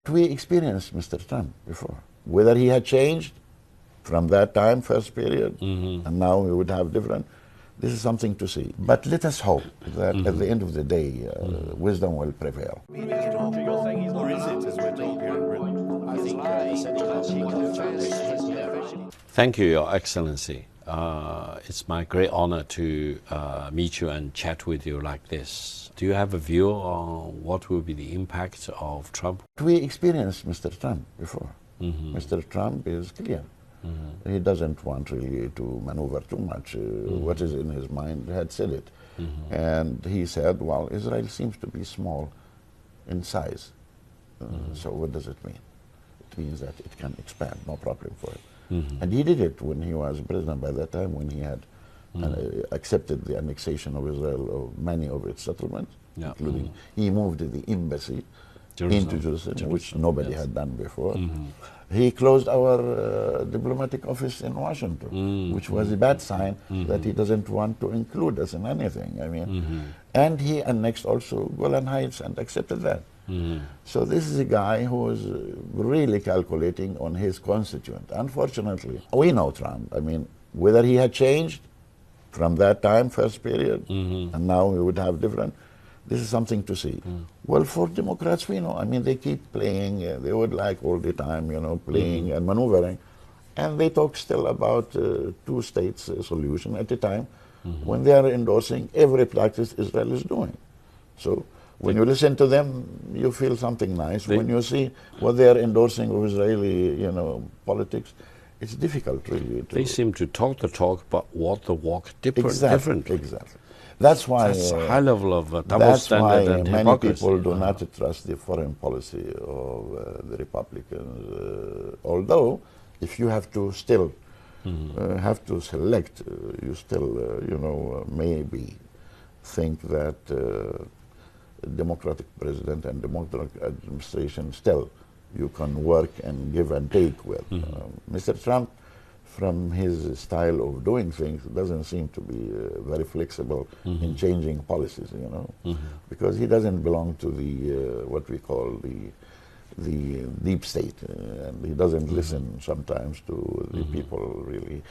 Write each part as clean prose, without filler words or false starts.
We experienced Mr. Trump before. Whether he had changed from that time, first period, and now we would have different, this is something to see. But let us hope that at the end of the day, wisdom will prevail. Thank you, Your Excellency. It's my great honor to meet you and chat with you like this. Do you have a view on what will be the impact of Trump? We experienced Mr. Trump before. Mr. Trump is clear. He doesn't want really to maneuver too much. What is in his mind, he had said it. And he said, well, Israel seems to be small in size. So what does it mean? It means that it can expand, no problem for it. And he did it when he was president by that time, when he had accepted the annexation of Israel of many of its settlements, including he moved the embassy into Jerusalem, which nobody had done before. He closed our diplomatic office in Washington, which was a bad sign that he doesn't want to include us in anything. I mean, and he annexed also Golan Heights and accepted that. So this is a guy who is really calculating on his constituent. Unfortunately, we know Trump. I mean, whether he had changed from that time, first period, and now we would have different, this is something to see. Well, for Democrats, we know. I mean, they keep playing. They would like all the time, you know, playing and maneuvering. And they talk still about two-state solution at a time when they are endorsing every practice Israel is doing. So when you listen to them, you feel something nice. When you see what they are endorsing of Israeli, you know, politics, it's difficult really. They seem to talk the talk, but walk the walk differently. Exactly. That's why that's a high level of double standard and many hypocrisy. People do not trust the foreign policy of the Republicans. Although, if you have to still have to select, you still, you know, maybe think that Democratic president and Democratic administration still you can work and give and take with. Mr. Trump, from his style of doing things, doesn't seem to be very flexible in changing policies, you know, because he doesn't belong to the what we call the deep state, and he doesn't listen sometimes to the people really.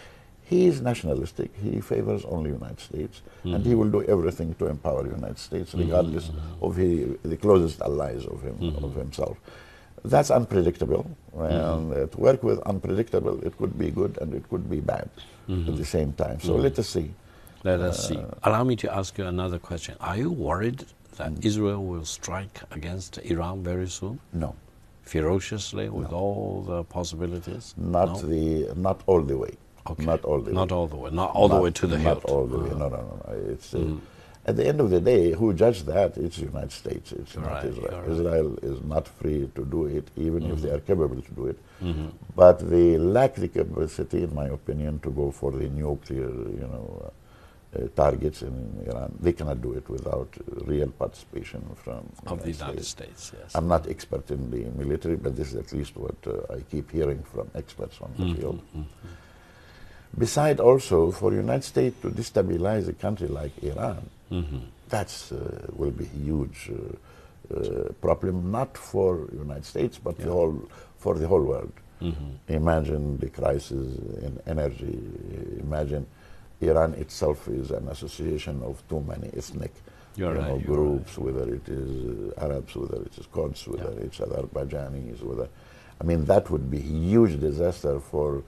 He is nationalistic. He favors only United States, and he will do everything to empower the United States, regardless of the closest allies of himself. That's unpredictable, and to work with unpredictable, it could be good and it could be bad at the same time. So let us see. Let us see. Allow me to ask you another question. Are you worried that Israel will strike against Iran very soon? No. Ferociously, with all the possibilities? Not all the way. Okay. Not all the way. Not all the way. Not all the way to the hilt. Not all the way. No. It's at the end of the day, who judged that? It's the United States. It's not Israel. Israel is not free to do it, even if they are capable to do it. But they lack the capacity, in my opinion, to go for the nuclear, you know, targets in Iran. They cannot do it without real participation from the United States. Yes. I'm not expert in the military, but this is at least what I keep hearing from experts on the field. Besides, also, for the United States to destabilize a country like Iran, that's will be a huge problem, not for the United States, but for the whole world. Imagine the crisis in energy. Imagine Iran itself is an association of too many ethnic groups, whether it is Arabs, whether it is Kurds, whether it's Azerbaijanis, whether... I mean, that would be a huge disaster for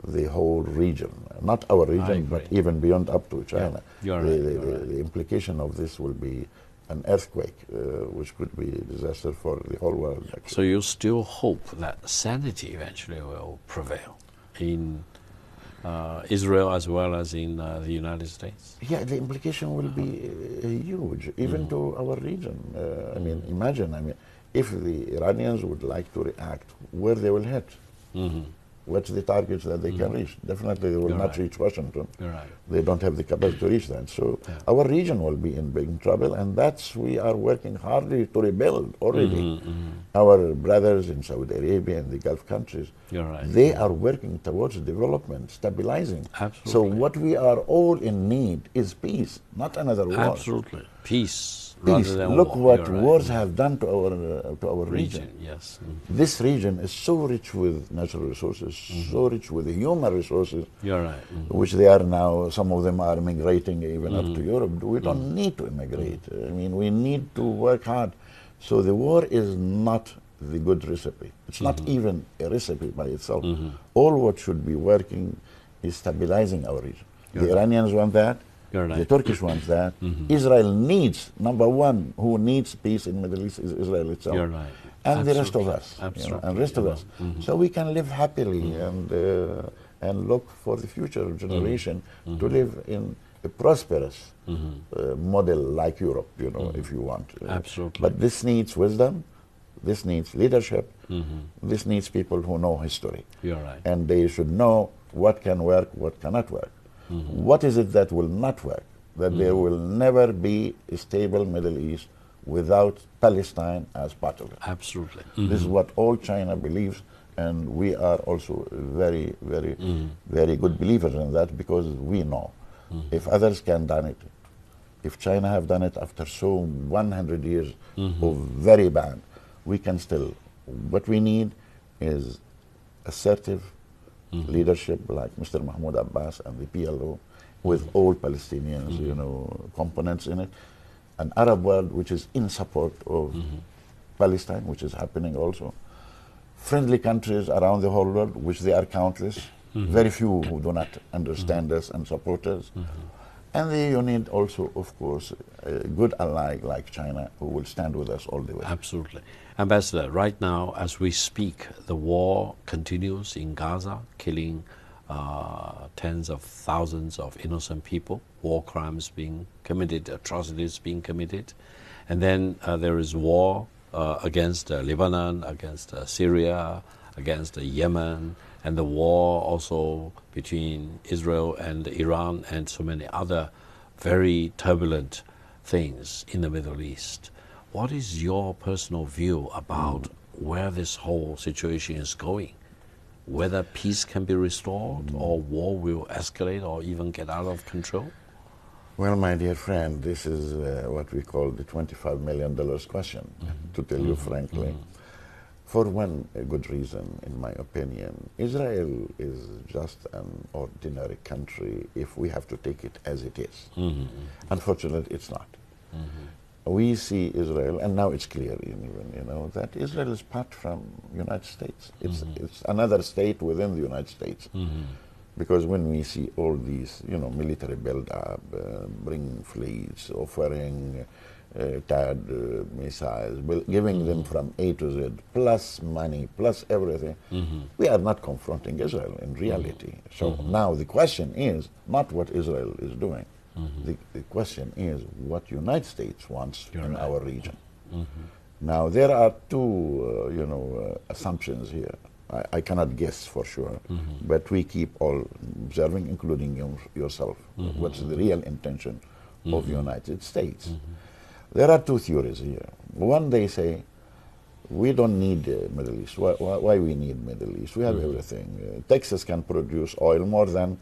the whole region, not our region, but even beyond up to China. The implication of this will be an earthquake, which could be a disaster for the whole world. Actually. So you still hope that sanity eventually will prevail in Israel as well as in the United States? Yeah, the implication will be huge, even to our region. I mean, imagine, if the Iranians would like to react, where they will hit. What's the targets that they can reach? Definitely they will not reach Washington. They don't have the capacity to reach that. So our region will be in big trouble, and that's we are working hard to rebuild already. Our brothers in Saudi Arabia and the Gulf countries, they are working towards development, stabilizing. Absolutely. So what we are all in need is peace, not another war. Absolutely. Peace. peace. rather than Look war. what wars have done to our region. Yes. This region is so rich with natural resources, so rich with human resources. You're right. Which they are now, some of them are migrating even up to Europe. We don't need to immigrate. I mean, we need to work hard. So the war is not the good recipe. It's not even a recipe by itself. All what should be working is stabilizing our region. The Iranians want that. The Turkish wants that. Israel needs, number one, who needs peace in the Middle East is Israel itself. You're right. And the rest of us. Absolutely. And rest of us. So we can live happily and look for the future generation to live in a prosperous model like Europe, if you want. Absolutely. But this needs wisdom, this needs leadership, this needs people who know history. You're right. And they should know what can work, what cannot work. What is it that will not work? That there will never be a stable Middle East without Palestine as part of it. Absolutely. This is what all China believes, and we are also very, very, very good believers in that, because we know if others can done it, if China have done it after 100 years of very bad, we can still. What we need is assertive leadership like Mr. Mahmoud Abbas and the PLO, with all Palestinians, components in it. An Arab world which is in support of Palestine, which is happening also. Friendly countries around the whole world, which they are countless. Very few who do not understand us and support us. And you need also, of course, a good ally like China who will stand with us all the way. Absolutely. Ambassador, right now, as we speak, the war continues in Gaza, killing tens of thousands of innocent people, war crimes being committed, atrocities being committed. And then there is war against Lebanon, against Syria, against Yemen, and the war also between Israel and Iran, and so many other very turbulent things in the Middle East. What is your personal view about where this whole situation is going? Whether peace can be restored, or war will escalate or even get out of control? Well, my dear friend, this is what we call the $25 million question, to tell you frankly. For one good reason, in my opinion. Israel is just an ordinary country if we have to take it as it is. Unfortunately, it's not. We see Israel, and now it's clear even, that Israel is part from United States. It's another state within the United States. Because when we see all these, military build-up, bringing fleets, offering THAAD missiles, giving them from A to Z, plus money, plus everything, we are not confronting Israel in reality. So now the question is not what Israel is doing. The question is what United States wants in our region. Now there are two, assumptions here. I cannot guess for sure, but we keep all observing, including yourself, what's the real intention of the United States. There are two theories here. One, they say, we don't need the Middle East. Why we need Middle East? We have everything. Texas can produce oil more than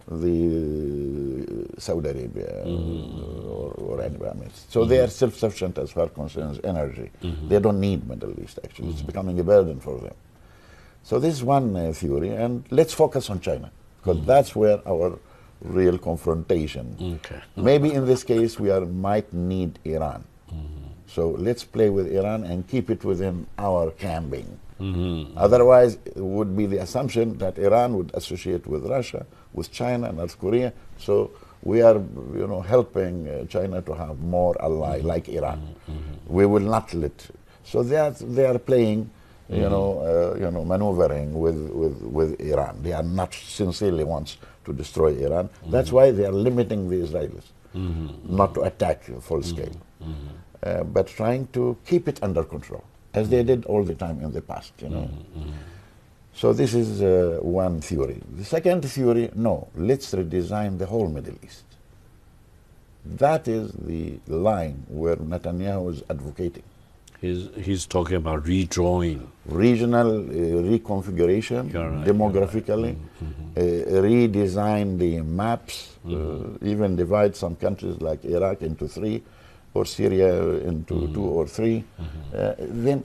the Saudi Arabia or anywhere. So they are self-sufficient as far concerns energy. They don't need Middle East, actually. It's becoming a burden for them. So this is one theory, and let's focus on China, because that's where our real confrontation. Maybe in this case we might need Iran. So let's play with Iran and keep it within our camping. Otherwise, it would be the assumption that Iran would associate with Russia, with China, North Korea. So we are, helping China to have more ally like Iran. We will not let. So they are playing, maneuvering with Iran. They are not sincerely wants to destroy Iran. That's why they are limiting the Israelis, not to attack full scale, but trying to keep it under control, as they did all the time in the past. So this is one theory. The second theory, no, let's redesign the whole Middle East. That is the line where Netanyahu is advocating. He's talking about redrawing. Regional reconfiguration, demographically, redesign the maps, even divide some countries like Iraq into three, or Syria into 2 or 3, then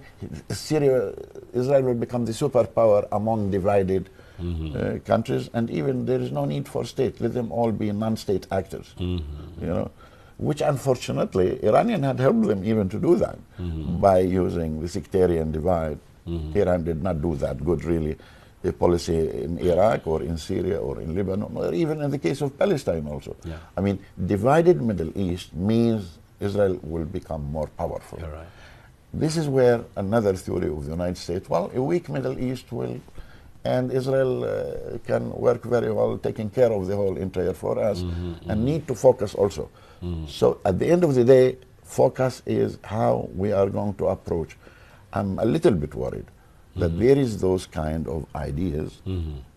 Israel will become the superpower among divided countries, and even there is no need for state. Let them all be non-state actors, which unfortunately Iranian had helped them even to do that by using the sectarian divide. Iran did not do that good, really. The policy in Iraq or in Syria or in Lebanon, or even in the case of Palestine also. Yeah. I mean, divided Middle East means Israel will become more powerful. You're right. This is where another theory of the United States, well, a weak Middle East will, and Israel can work very well taking care of the whole interior for us, and need to focus also. So at the end of the day, focus is how we are going to approach. I'm a little bit worried that there is those kind of ideas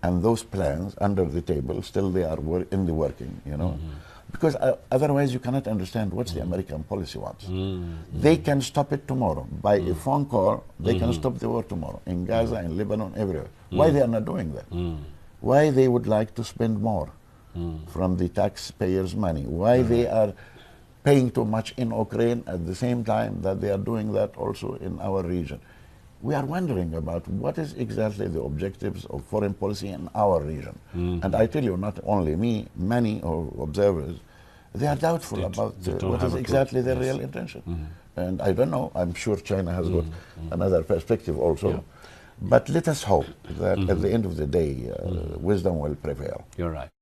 and those plans under the table, still they are in the working, because otherwise you cannot understand what the American policy wants. They can stop it tomorrow. By a phone call, they can stop the war tomorrow, in Gaza, in Lebanon, everywhere. Why they are not doing that? Why they would like to spend more from the taxpayers' money? Why they are paying too much in Ukraine at the same time that they are doing that also in our region? We are wondering about what is exactly the objectives of foreign policy in our region. And I tell you, not only me, many observers, they are doubtful about what is exactly their real intention. And I don't know, I'm sure China has got another perspective also. Yeah. But let us hope that at the end of the day, wisdom will prevail. You're right.